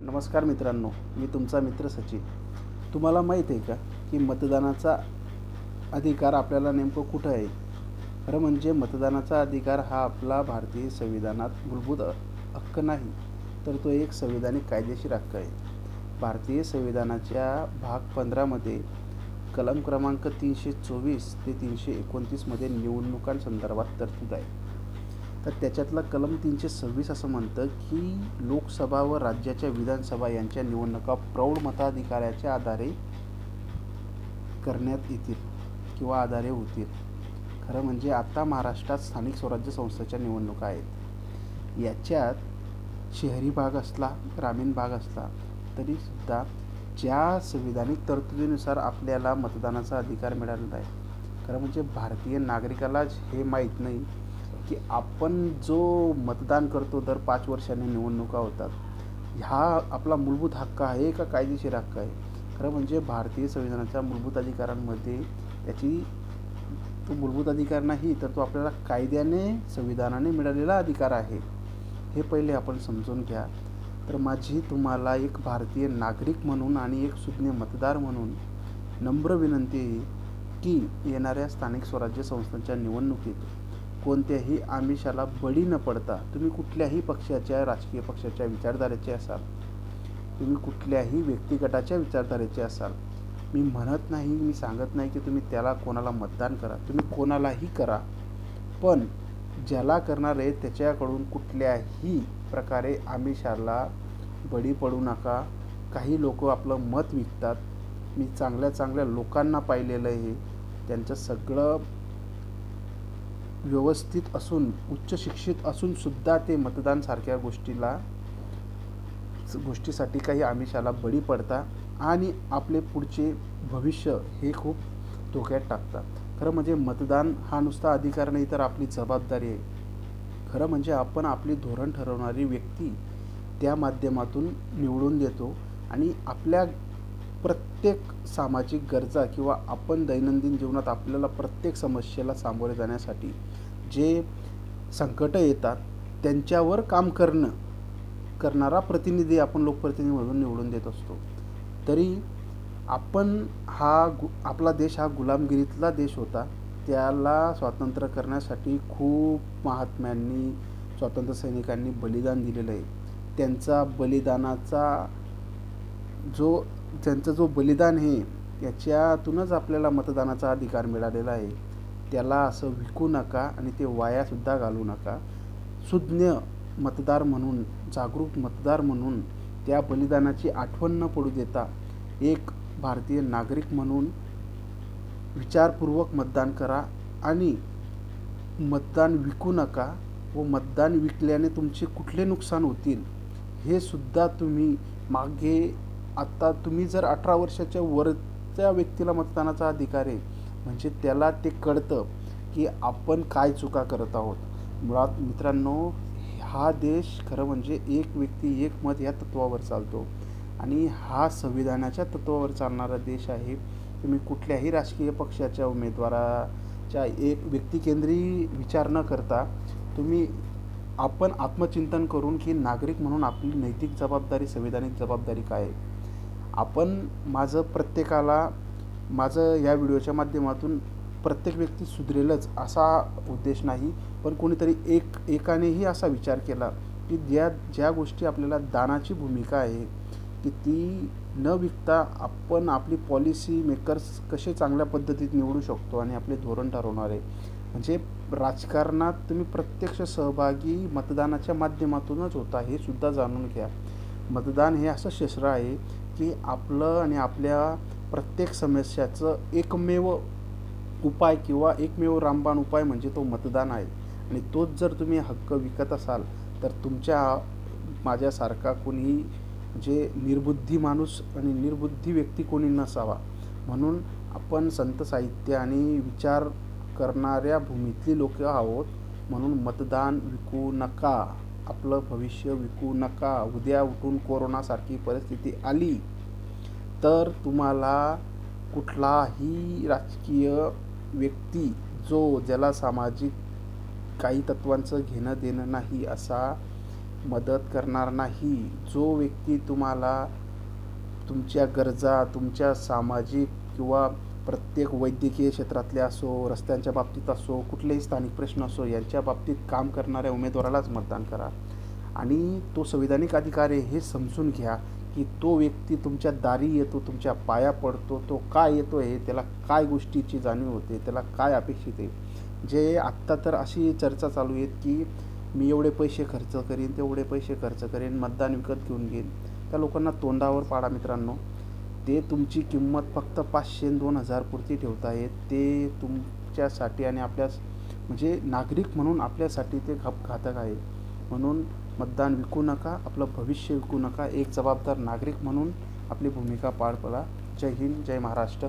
नमस्कार मित्रांनो, मी तुमचा मित्र सचिन. तुम्हाला माहीत आहे का, की मतदानाचा अधिकार आपल्याला नेमकं कुठं आहे? खरं म्हणजे मतदानाचा अधिकार हा आपला भारतीय संविधानात मूलभूत हक्क नाही, तर तो एक संविधानिक कायदेशीर हक्क आहे. भारतीय संविधानाच्या भाग 15 मध्ये कलम क्रमांक 324 ते 329 मध्ये निवडणुकांसंदर्भात तरतूद आहे. तर त्याच्यातला कलम 326 असं म्हणतं, की लोकसभा व राज्याच्या विधानसभा यांच्या निवडणुका प्रौढ मताधिकाराच्या आधारे करण्यात येतील किंवा आधारे होतील. खरं म्हणजे आता महाराष्ट्रात स्थानिक स्वराज्य संस्थांच्या निवडणुका आहेत. याच्यात शहरी भाग असला, ग्रामीण भाग असला तरीसुद्धा ज्या संविधानिक तरतुदीनुसार आपल्याला मतदानाचा अधिकार मिळालेला आहे. खरं म्हणजे भारतीय नागरिकालाच हे माहीत नाही की आपण जो मतदान करतो दर 5 वर्षांनी निवडणुका होतात, हा आपला मूलभूत हक्क आहे का कायदेशीर हक्क आहे? खरं म्हणजे भारतीय संविधानाच्या मूलभूत अधिकारांमध्ये त्याची तो मूलभूत अधिकार नाही, तर तो आपल्याला कायद्याने संविधानाने मिळालेला अधिकार आहे. हे पहिले आपण समजून घ्या. तर माझी तुम्हाला एक भारतीय नागरिक म्हणून आणि एक सुज्ञ मतदार म्हणून नम्र विनंती आहे की येणाऱ्या स्थानिक स्वराज्य संस्थांच्या निवडणुकीत कोणत्याही आमिषाला बळी न पडता तुम्ही कुठल्याही पक्षाच्या, राजकीय पक्षाच्या विचारधारेचे असाल, तुम्ही कुठल्याही व्यक्तिगटाच्या विचारधारेचे असाल, मी म्हणत नाही, मी सांगत नाही की तुम्ही त्याला कोणाला मतदान करा, तुम्ही कोणालाही करा, पण ज्याला करणार आहे त्याच्याकडून कुठल्याही प्रकारे आमिषाला बळी पडू नका. काही लोक आपलं मत विकतात. मी चांगल्या चांगल्या लोकांना पाहिलेलं आहे, त्यांचं सगळं व्यवस्थित असून, उच्च शिक्षित असून सुद्धा ते मतदानसारख्या गोष्टीसाठी काही आमिषाला बळी पडतात आणि आपले पुढचे भविष्य हे खूप धोक्यात टाकतात. खरं म्हणजे मतदान हा नुसता अधिकार नाही, तर आपली जबाबदारी आहे. खरं म्हणजे आपण आपली धोरण ठरवणारी व्यक्ती त्या माध्यमातून निवडून देतो आणि आपल्या प्रत्येक सामाजिक गरजा किंवा आपण दैनंदिन जीवनात आपल्याला प्रत्येक समस्येला सामोरे जाण्यासाठी जे संकटं येतात त्यांच्यावर काम करणारा प्रतिनिधी आपण लोकप्रतिनिधी म्हणून निवडून देत असतो. तरी आपण आपला देश हा गुलामगिरीतला देश होता. त्याला स्वातंत्र्य करण्यासाठी खूप महात्म्यांनी, स्वातंत्र्य सैनिकांनी बलिदान दिलेलं आहे. त्यांचं जो बलिदान आहे याच्यातूनच आपल्याला मतदानाचा अधिकार मिळालेला आहे. त्याला असं विकू नका आणि ते वायासुद्धा घालवू नका. सुज्ञ मतदार म्हणून, जागरूक मतदार म्हणून त्या बलिदानाची आठवण न पडू देता एक भारतीय नागरिक म्हणून विचारपूर्वक मतदान करा आणि मतदान विकू नका. व मतदान विकल्याने तुमचे कुठले नुकसान होतील हे सुद्धा तुम्ही मागे, आता तुम्ही जर 18 वर्षाच्या वरच्या व्यक्तीला मतदानाचा अधिकार आहे म्हणजे त्याला ते कळतं की आपण काय चुका करत आहोत. मुळात मित्रांनो, हा देश खरं म्हणजे एक व्यक्ती एक मत या तत्त्वावर चालतो आणि हा संविधानाच्या तत्त्वावर चालणारा देश आहे. तुम्ही कुठल्याही राजकीय पक्षाच्या उमेदवाराच्या एक व्यक्तिकेंद्री विचार न करता आपण आत्मचिंतन करून की नागरिक म्हणून आपली नैतिक जबाबदारी, संविधानिक जबाबदारी काय आहे. माझं या व्हिडिओच्या माध्यमातून प्रत्येक व्यक्ती सुधरेलच असा उद्देश नाही, पण कोणीतरी एकानेही असा विचार केला की ज्या गोष्टी आपल्याला दानाची भूमिका आहे की ती न विकता आपण आपली पॉलिसी मेकर्स कसे चांगल्या पद्धतीत निवडू शकतो आणि आपले धोरण ठरवणार आहे. म्हणजे राजकारणात तुम्ही प्रत्यक्ष सहभागी मतदानाच्या माध्यमातूनच होता हे सुद्धा जाणून घ्या. मतदान हे असं शस्त्र आहे की आपलं आणि आपल्या प्रत्येक समस्याचं एकमेव उपाय किंवा एकमेव रामबाण उपाय म्हणजे तो मतदान आहे. आणि तोच जर तुम्ही हक्क विकत असाल तर माझ्यासारखा कोणी म्हणजे निर्बुद्धी माणूस आणि निर्बुद्धी व्यक्ती कोणी नसावा. म्हणून आपण संत साहित्य आणि विचार करणाऱ्या भूमीतली लोक आहोत. म्हणून मतदान विकू नका, आपलं भविष्य विकू नका. उद्या उठून कोरोनासारखी परिस्थिती आली तर तुम्हाला कुठलाही राजकीय व्यक्ती ज्याला सामाजिक काही तत्त्वांचं घेणं देणं नाही असा मदत करणार नाही. जो व्यक्ती तुम्हाला तुमच्या गरजा, तुमच्या सामाजिक किंवा प्रत्येक वैद्यकीय क्षेत्रातल्या असो, रस्त्यांच्या बाबतीत असो, कुठलेही स्थानिक प्रश्न असो, यांच्या बाबतीत काम करणाऱ्या उमेदवारालाच मतदान करा. आणि तो संविधानिक अधिकार आहे हे समजून घ्या, की तो व्यक्ती तुमच्या दारी येतो, तुमच्या पाया पडतो. तो का येतो आहे, त्याला काय गोष्टीची जाणीव होते, त्याला काय अपेक्षित आहे. जे आत्ता तर अशी चर्चा चालू आहेत, की मी एवढे पैसे खर्च करीन, तेवढे पैसे खर्च करीन, मतदान विकत घेऊन घेईन. त्या लोकांना तोंडावर पाडा मित्रांनो. ते तुमची किंमत फक्त 500 आणि 2000 पुरती ठेवत आहेत. ते तुमच्यासाठी आणि आपल्या म्हणजे नागरिक म्हणून आपल्यासाठी ते घातक आहे. म्हणून मतदान विकू नका, आपलं भविष्य विकू नका. एक जबाबदार नागरिक म्हणून आपली भूमिका पार पडा. जय हिंद, जय महाराष्ट्र.